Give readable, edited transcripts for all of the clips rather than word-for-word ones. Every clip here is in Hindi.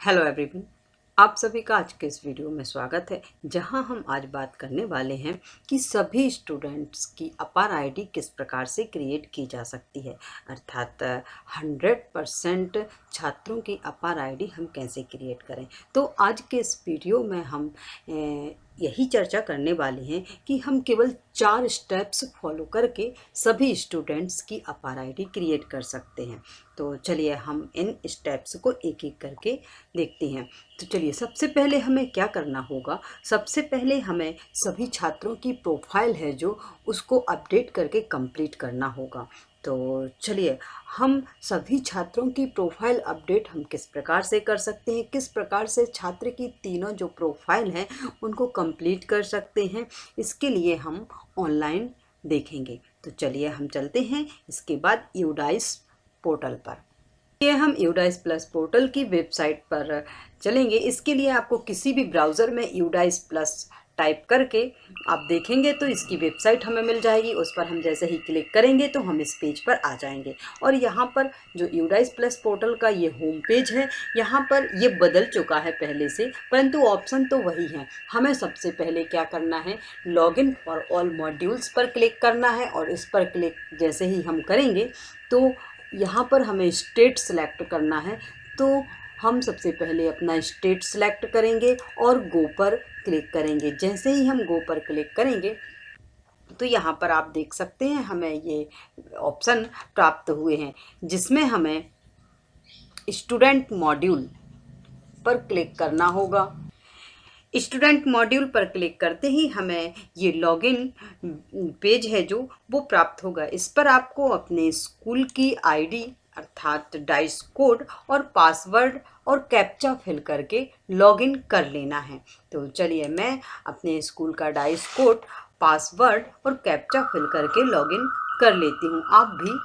Hello everyone. आप सभी का आज के इस वीडियो में स्वागत है, जहां हम आज बात करने वाले हैं कि सभी स्टूडेंट्स की अपार आईडी किस प्रकार से क्रिएट की जा सकती है। अर्थात 100% छात्रों की अपार आईडी हम कैसे क्रिएट करें। तो आज के इस वीडियो में हम यही चर्चा करने वाले हैं कि हम केवल 4 स्टेप्स फॉलो करके सभी स्टूडेंट्स की अपार आईडी क्रिएट कर सकते हैं। तो चलिए हम इन स्टेप्स को एक एक करके देखते हैं। तो चलिए सबसे पहले हमें क्या करना होगा। सबसे पहले हमें सभी छात्रों की प्रोफाइल है जो उसको अपडेट करके कंप्लीट करना होगा। तो चलिए हम सभी छात्रों की प्रोफाइल अपडेट हम किस प्रकार से कर सकते हैं, किस प्रकार से छात्र की तीनों जो प्रोफाइल हैं उनको कंप्लीट कर सकते हैं, इसके लिए हम ऑनलाइन देखेंगे। तो चलिए हम चलते हैं इसके बाद यूडाइस पोर्टल पर। ये हम यूडाइस प्लस पोर्टल की वेबसाइट पर चलेंगे। इसके लिए आपको किसी भी ब्राउज़र में यूडाइस प्लस टाइप करके आप देखेंगे तो इसकी वेबसाइट हमें मिल जाएगी। उस पर हम जैसे ही क्लिक करेंगे तो हम इस पेज पर आ जाएंगे और यहाँ पर जो यूडाइस प्लस पोर्टल का ये होम पेज है, यहाँ पर ये बदल चुका है पहले से, परंतु ऑप्शन तो वही है। हमें सबसे पहले क्या करना है, लॉगिन फॉर ऑल मॉड्यूल्स पर क्लिक करना है और इस पर क्लिक जैसे ही हम करेंगे तो यहाँ पर हमें स्टेट सेलेक्ट करना है। तो हम सबसे पहले अपना स्टेट सेलेक्ट करेंगे और गो पर क्लिक करेंगे। जैसे ही हम गो पर क्लिक करेंगे तो यहाँ पर आप देख सकते हैं हमें ये ऑप्शन प्राप्त हुए हैं, जिसमें हमें स्टूडेंट मॉड्यूल पर क्लिक करना होगा। स्टूडेंट मॉड्यूल पर क्लिक करते ही हमें ये लॉगिन पेज है जो वो प्राप्त होगा। इस पर आपको अपने स्कूल की आईडी अर्थात डाइस कोड और पासवर्ड और कैप्चा फिल करके लॉगिन कर लेना है। तो चलिए मैं अपने स्कूल का डाइस कोड, पासवर्ड और कैप्चा फिल करके लॉगिन कर लेती हूँ। आप भी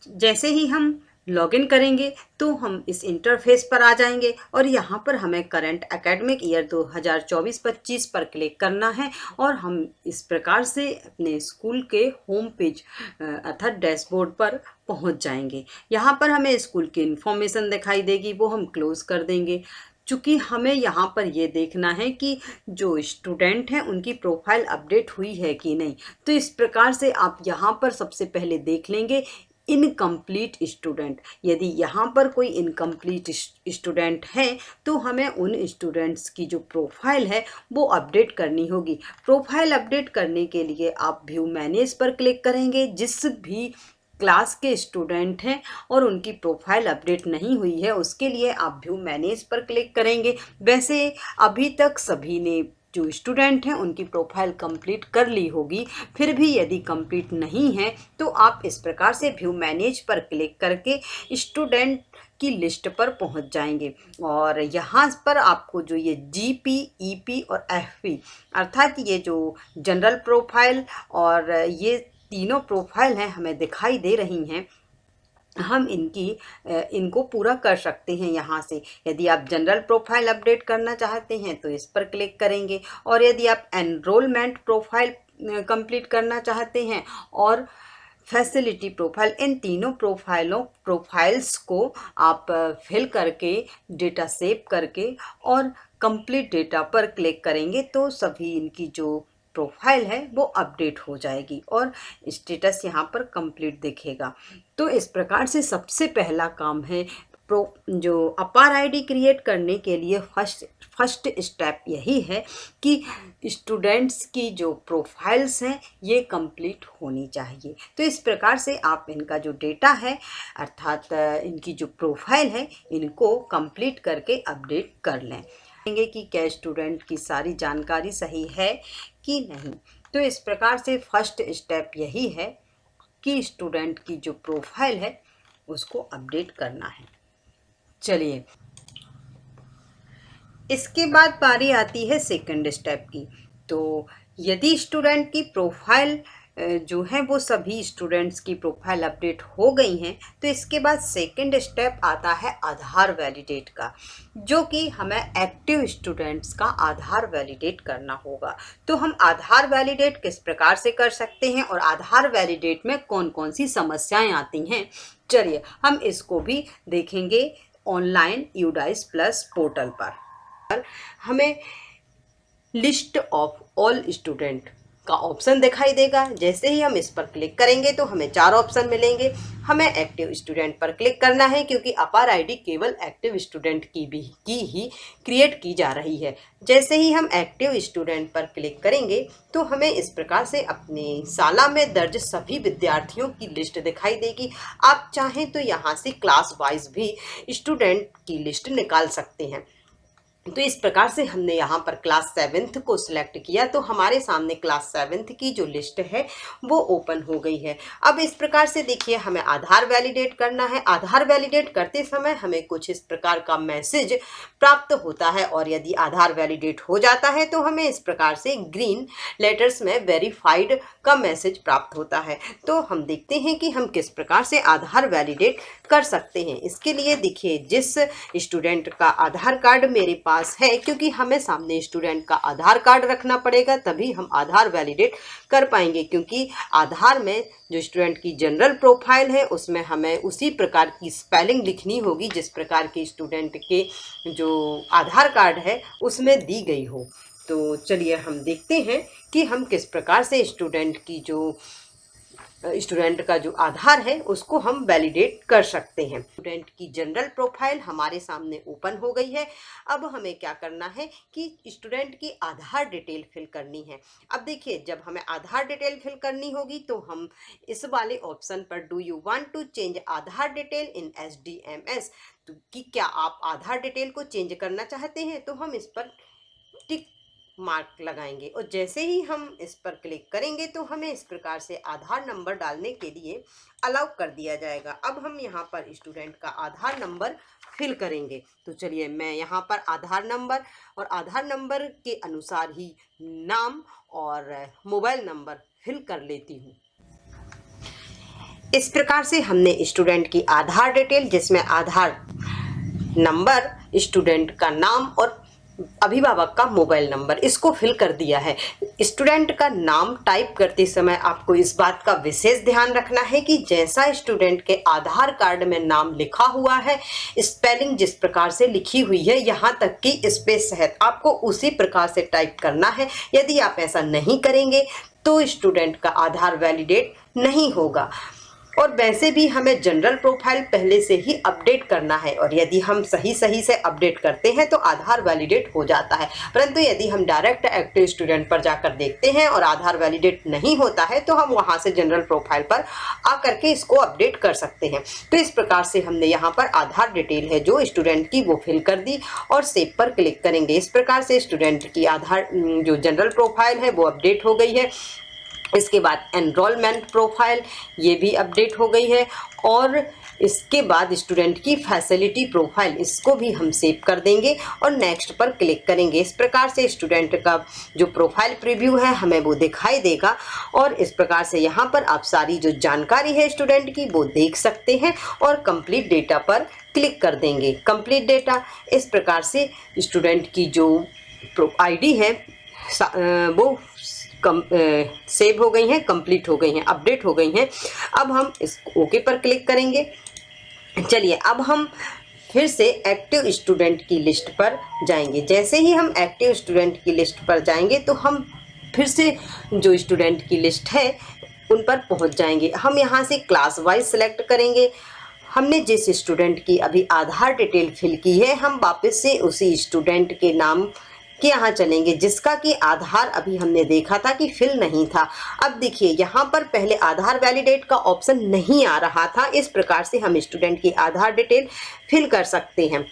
जैसे ही हम लॉगिन करेंगे तो हम इस इंटरफेस पर आ जाएंगे और यहाँ पर हमें करंट एकेडमिक ईयर 2024-25 पर क्लिक करना है और हम इस प्रकार से अपने स्कूल के होम पेज अर्थात डैशबोर्ड पर पहुँच जाएंगे। यहाँ पर हमें स्कूल की इन्फॉर्मेशन दिखाई देगी, वो हम क्लोज़ कर देंगे। चूँकि हमें यहाँ पर ये देखना है कि जो स्टूडेंट हैं उनकी प्रोफाइल अपडेट हुई है कि नहीं। तो इस प्रकार से आप यहाँ पर सबसे पहले देख लेंगे इनकम्प्लीट स्टूडेंट। यदि यहाँ पर कोई इनकम्प्लीट स्टूडेंट हैं तो हमें उन स्टूडेंट्स की जो प्रोफाइल है वो अपडेट करनी होगी। प्रोफाइल अपडेट करने के लिए आप व्यू मैनेज पर क्लिक करेंगे। जिस भी क्लास के स्टूडेंट हैं और उनकी प्रोफाइल अपडेट नहीं हुई है उसके लिए आप व्यू मैनेज पर क्लिक करेंगे। वैसे अभी तक सभी ने जो स्टूडेंट हैं उनकी प्रोफाइल कंप्लीट कर ली होगी, फिर भी यदि कंप्लीट नहीं है तो आप इस प्रकार से व्यू मैनेज पर क्लिक करके स्टूडेंट की लिस्ट पर पहुंच जाएंगे और यहाँ पर आपको जो ये जीपी, ईपी और एफपी अर्थात ये जो जनरल प्रोफाइल और ये तीनों प्रोफाइल हैं हमें दिखाई दे रही हैं, हम इनको पूरा कर सकते हैं यहाँ से। यदि आप जनरल प्रोफाइल अपडेट करना चाहते हैं तो इस पर क्लिक करेंगे और यदि आप एनरोलमेंट प्रोफाइल कंप्लीट करना चाहते हैं और फैसिलिटी प्रोफाइल, इन तीनों प्रोफाइल्स को आप फिल करके डेटा सेव करके और कंप्लीट डेटा पर क्लिक करेंगे तो सभी इनकी जो प्रोफाइल है वो अपडेट हो जाएगी और स्टेटस यहाँ पर कंप्लीट दिखेगा। तो इस प्रकार से सबसे पहला काम है जो अपार आईडी क्रिएट करने के लिए फर्स्ट स्टेप यही है कि स्टूडेंट्स की जो प्रोफाइल्स हैं ये कंप्लीट होनी चाहिए। तो इस प्रकार से आप इनका जो डेटा है अर्थात इनकी जो प्रोफाइल है इनको कंप्लीट करके अपडेट कर लें कि क्या स्टूडेंट की सारी जानकारी सही है कि नहीं। तो इस प्रकार से फर्स्ट स्टेप यही है कि स्टूडेंट की जो प्रोफाइल है उसको अपडेट करना है। चलिए इसके बाद बारी आती है सेकंड स्टेप की। तो यदि स्टूडेंट की प्रोफाइल जो है वो सभी स्टूडेंट्स की प्रोफाइल अपडेट हो गई हैं तो इसके बाद सेकंड स्टेप आता है आधार वैलिडेट का, जो कि हमें एक्टिव स्टूडेंट्स का आधार वैलिडेट करना होगा। तो हम आधार वैलिडेट किस प्रकार से कर सकते हैं और आधार वैलिडेट में कौन कौन सी समस्याएं आती हैं, चलिए हम इसको भी देखेंगे ऑनलाइन यूडाइस प्लस पोर्टल पर हमें लिस्ट ऑफ ऑल स्टूडेंट का ऑप्शन दिखाई देगा। जैसे ही हम इस पर क्लिक करेंगे तो हमें 4 ऑप्शन मिलेंगे। हमें एक्टिव स्टूडेंट पर क्लिक करना है क्योंकि अपार आईडी केवल एक्टिव स्टूडेंट की ही क्रिएट की जा रही है। जैसे ही हम एक्टिव स्टूडेंट पर क्लिक करेंगे तो हमें इस प्रकार से अपने साला में दर्ज सभी विद्यार्थियों की लिस्ट दिखाई देगी। आप चाहें तो यहाँ से क्लास वाइज भी स्टूडेंट की लिस्ट निकाल सकते हैं। तो इस प्रकार से हमने यहाँ पर क्लास 7th को सिलेक्ट किया तो हमारे सामने क्लास 7th की जो लिस्ट है वो ओपन हो गई है। अब इस प्रकार से देखिए हमें आधार वैलिडेट करना है। आधार वैलिडेट करते समय हमें कुछ इस प्रकार का मैसेज प्राप्त होता है और यदि आधार वैलिडेट हो जाता है तो हमें इस प्रकार से ग्रीन लेटर्स में वेरीफाइड का मैसेज प्राप्त होता है। तो हम देखते हैं कि हम किस प्रकार से आधार वैलिडेट कर सकते हैं। इसके लिए देखिए जिस स्टूडेंट का आधार कार्ड मेरे पास है, क्योंकि हमें सामने स्टूडेंट का आधार कार्ड रखना पड़ेगा तभी हम आधार वैलिडेट कर पाएंगे, क्योंकि आधार में जो स्टूडेंट की जनरल प्रोफाइल है उसमें हमें उसी प्रकार की स्पेलिंग लिखनी होगी जिस प्रकार के स्टूडेंट के जो आधार कार्ड है उसमें दी गई हो। तो चलिए हम देखते हैं कि हम किस प्रकार से स्टूडेंट का जो आधार है उसको हम वैलिडेट कर सकते हैं। स्टूडेंट की जनरल प्रोफाइल हमारे सामने ओपन हो गई है। अब हमें क्या करना है कि स्टूडेंट की आधार डिटेल फिल करनी है। अब देखिए जब हमें आधार डिटेल फिल करनी होगी तो हम इस वाले ऑप्शन पर do you want to change Aadhaar detail in SDMS, तो कि क्या आप आधार डिटेल को चेंज करना चाहते हैं, तो हम इस पर टिक मार्क लगाएंगे और जैसे ही हम इस पर क्लिक करेंगे तो हमें इस प्रकार से आधार नंबर डालने के लिए अलाउ कर दिया जाएगा। अब हम यहाँ पर स्टूडेंट का आधार नंबर फिल करेंगे। तो चलिए मैं यहाँ पर आधार नंबर के अनुसार ही नाम और मोबाइल नंबर फिल कर लेती हूँ। इस प्रकार से हमने स्टूडेंट की आधार डिटेल जिसमें आधार नंबर, स्टूडेंट का नाम और अभिभावक का मोबाइल नंबर इसको फिल कर दिया है। स्टूडेंट का नाम टाइप करते समय आपको इस बात का विशेष ध्यान रखना है कि जैसा स्टूडेंट के आधार कार्ड में नाम लिखा हुआ है, स्पेलिंग जिस प्रकार से लिखी हुई है यहाँ तक कि स्पेस सहित आपको उसी प्रकार से टाइप करना है। यदि आप ऐसा नहीं करेंगे तो स्टूडेंट का आधार वैलिडेट नहीं होगा। और वैसे भी हमें जनरल प्रोफाइल पहले से ही अपडेट करना है और यदि हम सही से अपडेट करते हैं तो आधार वैलिडेट हो जाता है। परंतु यदि हम डायरेक्ट एक्टिव स्टूडेंट पर जाकर देखते हैं और आधार वैलिडेट नहीं होता है तो हम वहां से जनरल प्रोफाइल पर आकर के इसको अपडेट कर सकते हैं। तो इस प्रकार से हमने यहाँ पर आधार डिटेल है जो स्टूडेंट की वो फिल कर दी और सेव पर क्लिक करेंगे। इस प्रकार से स्टूडेंट की आधार जो जनरल प्रोफाइल है वो अपडेट हो गई है। इसके बाद एनरोलमेंट प्रोफाइल ये भी अपडेट हो गई है और इसके बाद स्टूडेंट की फैसिलिटी प्रोफाइल इसको भी हम सेव कर देंगे और नेक्स्ट पर क्लिक करेंगे। इस प्रकार से स्टूडेंट का जो प्रोफाइल प्रीव्यू है हमें वो दिखाई देगा और इस प्रकार से यहाँ पर आप सारी जो जानकारी है स्टूडेंट की वो देख सकते हैं और कंप्लीट डेटा पर क्लिक कर देंगे। कंप्लीट डेटा इस प्रकार से स्टूडेंट की जो आईडी है वो सेव हो गई हैं, कंप्लीट हो गई हैं, अपडेट हो गई हैं। अब हम इस ओके पर क्लिक करेंगे। चलिए अब हम फिर से एक्टिव स्टूडेंट की लिस्ट पर जाएंगे। जैसे ही हम एक्टिव स्टूडेंट की लिस्ट पर जाएंगे तो हम फिर से जो स्टूडेंट की लिस्ट है उन पर पहुंच जाएंगे। हम यहाँ से क्लास वाइज सेलेक्ट करेंगे। हमने जिस स्टूडेंट की अभी आधार डिटेल फिल की है हम वापस से उसी स्टूडेंट के नाम कि यहाँ चलेंगे जिसका कि आधार अभी हमने देखा था कि फिल नहीं था। अब देखिए यहाँ पर पहले आधार वैलिडेट का ऑप्शन नहीं आ रहा था। इस प्रकार से हम स्टूडेंट की आधार डिटेल फिल कर सकते हैं।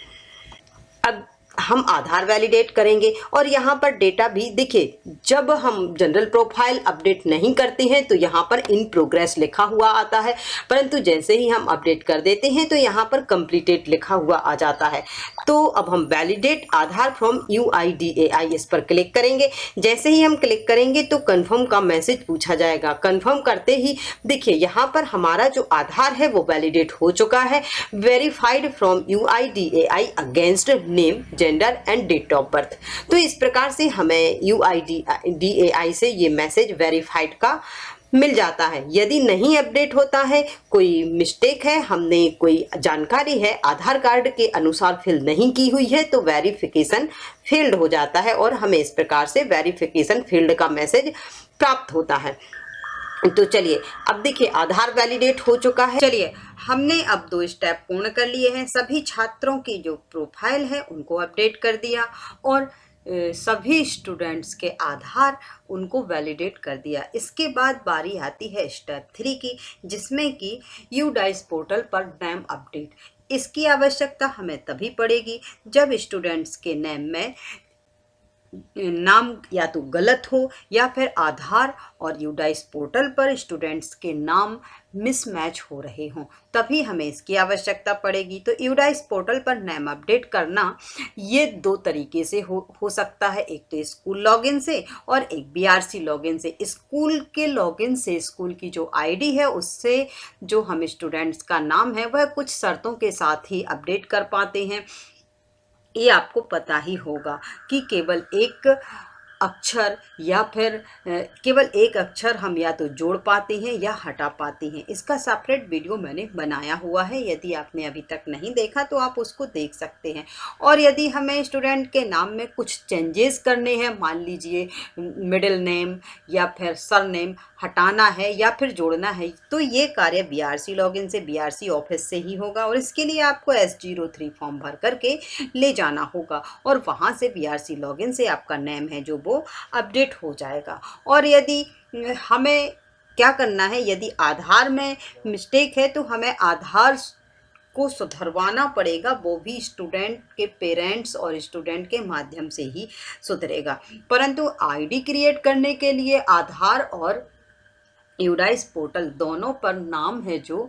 अब हम आधार वैलिडेट करेंगे और यहाँ पर डेटा भी देखिए जब हम जनरल प्रोफाइल अपडेट नहीं करते हैं तो यहाँ पर इन प्रोग्रेस लिखा हुआ आता है, परंतु जैसे ही हम अपडेट कर देते हैं तो यहाँ पर कंप्लीटेड लिखा हुआ आ जाता है। तो अब हम वैलिडेट आधार फ्रॉम UIDAI इस पर क्लिक करेंगे। जैसे ही हम क्लिक करेंगे तो कंफर्म का मैसेज पूछा जाएगा। कंफर्म करते ही देखिए यहाँ पर हमारा जो आधार है वो वैलिडेट हो चुका है। Verified from UIDAI against name, gender and date of birth. तो इस प्रकार से हमें UIDAI से ये मैसेज वेरीफाइड का मिल जाता है। यदि नहीं अपडेट होता है, कोई मिस्टेक है, हमने कोई जानकारी है आधार कार्ड के अनुसार फिल नहीं की हुई है, तो वेरिफिकेशन फेल्ड हो जाता है और हमें इस प्रकार से वेरिफिकेशन फेल्ड का मैसेज प्राप्त होता है। तो चलिए अब देखिए आधार वैलिडेट हो चुका है। चलिए हमने अब 2 स्टेप पूर्ण कर लिए हैं। सभी छात्रों की जो प्रोफाइल है उनको अपडेट कर दिया और सभी स्टूडेंट्स के आधार उनको वैलिडेट कर दिया। इसके बाद बारी आती है स्टेप 3 की, जिसमें कि यूडाइस पोर्टल पर नेम अपडेट। इसकी आवश्यकता हमें तभी पड़ेगी जब स्टूडेंट्स के नेम में नाम या तो गलत हो या फिर आधार और यूडाइस पोर्टल पर स्टूडेंट्स के नाम मिसमैच हो रहे हों, तभी हमें इसकी आवश्यकता पड़ेगी। तो यूडाइस पोर्टल पर नेम अपडेट करना ये 2 तरीके से हो सकता है, एक तो स्कूल लॉगिन से और एक बीआरसी लॉगिन से। स्कूल के लॉगिन से स्कूल की जो आईडी है उससे जो हम स्टूडेंट्स का नाम है वह कुछ शर्तों के साथ ही अपडेट कर पाते हैं। ये आपको पता ही होगा कि केवल एक अक्षर या फिर केवल एक अक्षर हम या तो जोड़ पाते हैं या हटा पाते हैं। इसका सेपरेट वीडियो मैंने बनाया हुआ है, यदि आपने अभी तक नहीं देखा तो आप उसको देख सकते हैं। और यदि हमें स्टूडेंट के नाम में कुछ चेंजेस करने हैं, मान लीजिए मिडिल नेम या फिर सर नेम हटाना है या फिर जोड़ना है, तो ये कार्य बीआरसी लॉगिन से बीआरसी ऑफिस से ही होगा और इसके लिए आपको S03 फॉर्म भर करके ले जाना होगा और वहाँ से बीआरसी लॉगिन से आपका नेम है जो वो अपडेट हो जाएगा। और यदि हमें क्या करना है, यदि आधार में मिस्टेक है तो हमें आधार को सुधरवाना पड़ेगा, वो भी स्टूडेंट के पेरेंट्स और स्टूडेंट के माध्यम से ही सुधरेगा। परंतु आईडी क्रिएट करने के लिए आधार और यूडाइस पोर्टल दोनों पर नाम है जो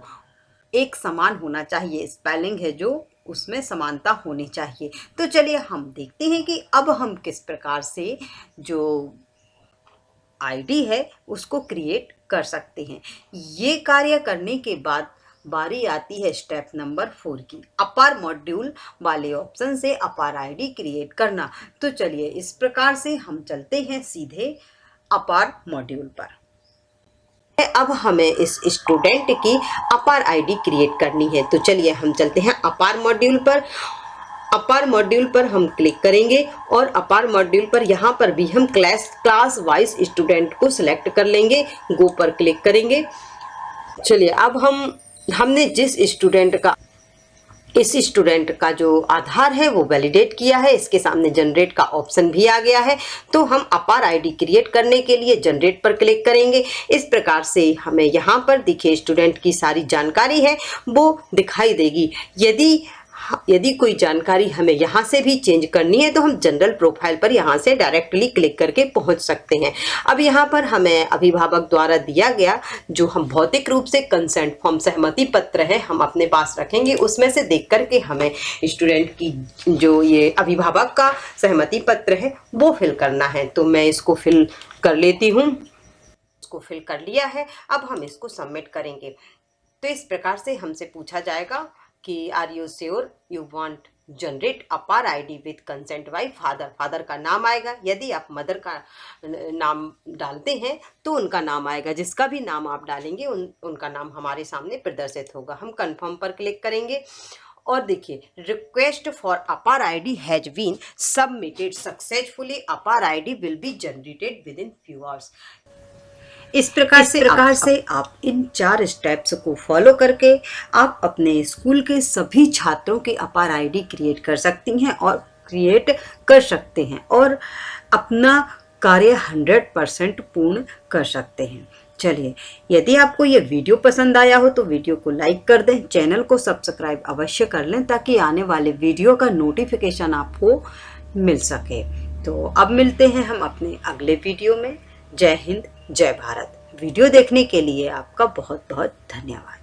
एक समान होना चाहिए, स्पेलिंग है जो उसमें समानता होनी चाहिए। तो चलिए हम देखते हैं कि अब हम किस प्रकार से जो आईडी है उसको क्रिएट कर सकते हैं। ये कार्य करने के बाद बारी आती है स्टेप नंबर 4 की, अपार मॉड्यूल वाले ऑप्शन से अपार आईडी क्रिएट करना। तो चलिए इस प्रकार से हम चलते हैं सीधे अपार मॉड्यूल पर। अब हमें इस स्टूडेंट की अपार आईडी क्रिएट करनी है। तो चलिए हम चलते हैं अपार मॉड्यूल पर। अपार मॉड्यूल पर हम क्लिक करेंगे और अपार मॉड्यूल पर यहाँ पर भी हम क्लास वाइज स्टूडेंट को सिलेक्ट कर लेंगे, गो पर क्लिक करेंगे। चलिए अब हमने जिस स्टूडेंट का इस स्टूडेंट का जो आधार है वो वैलिडेट किया है, इसके सामने जनरेट का ऑप्शन भी आ गया है। तो हम अपार आईडी क्रिएट करने के लिए जनरेट पर क्लिक करेंगे। इस प्रकार से हमें यहाँ पर दिखे स्टूडेंट की सारी जानकारी है वो दिखाई देगी। यदि कोई जानकारी हमें यहाँ से भी चेंज करनी है तो हम जनरल प्रोफाइल पर यहाँ से डायरेक्टली क्लिक करके पहुँच सकते हैं। अब यहाँ पर हमें अभिभावक द्वारा दिया गया जो हम भौतिक रूप से कंसेंट फॉर्म सहमति पत्र है हम अपने पास रखेंगे, उसमें से देख करके हमें स्टूडेंट की जो ये अभिभावक का सहमति पत्र है वो फिल करना है। तो मैं इसको फिल कर लेती हूँ। इसको फिल कर लिया है, अब हम इसको सबमिट करेंगे। तो इस प्रकार से हमसे पूछा जाएगा कि are you sure you want generate APAAR ID with consent by father. Father का नाम आएगा, यदि आप मदर का नाम डालते हैं तो उनका नाम आएगा, जिसका भी नाम आप डालेंगे उनका नाम हमारे सामने प्रदर्शित होगा। हम कंफर्म पर क्लिक करेंगे और देखिए request for APAAR ID has been submitted successfully, APAAR ID will be generated within few hours. इस प्रकार से आप इन 4 स्टेप्स को फॉलो करके आप अपने स्कूल के सभी छात्रों के अपार आईडी क्रिएट कर सकती हैं और क्रिएट कर सकते हैं और अपना कार्य 100% पूर्ण कर सकते हैं। चलिए यदि आपको ये वीडियो पसंद आया हो तो वीडियो को लाइक कर दें, चैनल को सब्सक्राइब अवश्य कर लें ताकि आने वाले वीडियो का नोटिफिकेशन आपको मिल सके। तो अब मिलते हैं हम अपने अगले वीडियो में। जय हिंद, जय भारत। वीडियो देखने के लिए आपका बहुत बहुत धन्यवाद।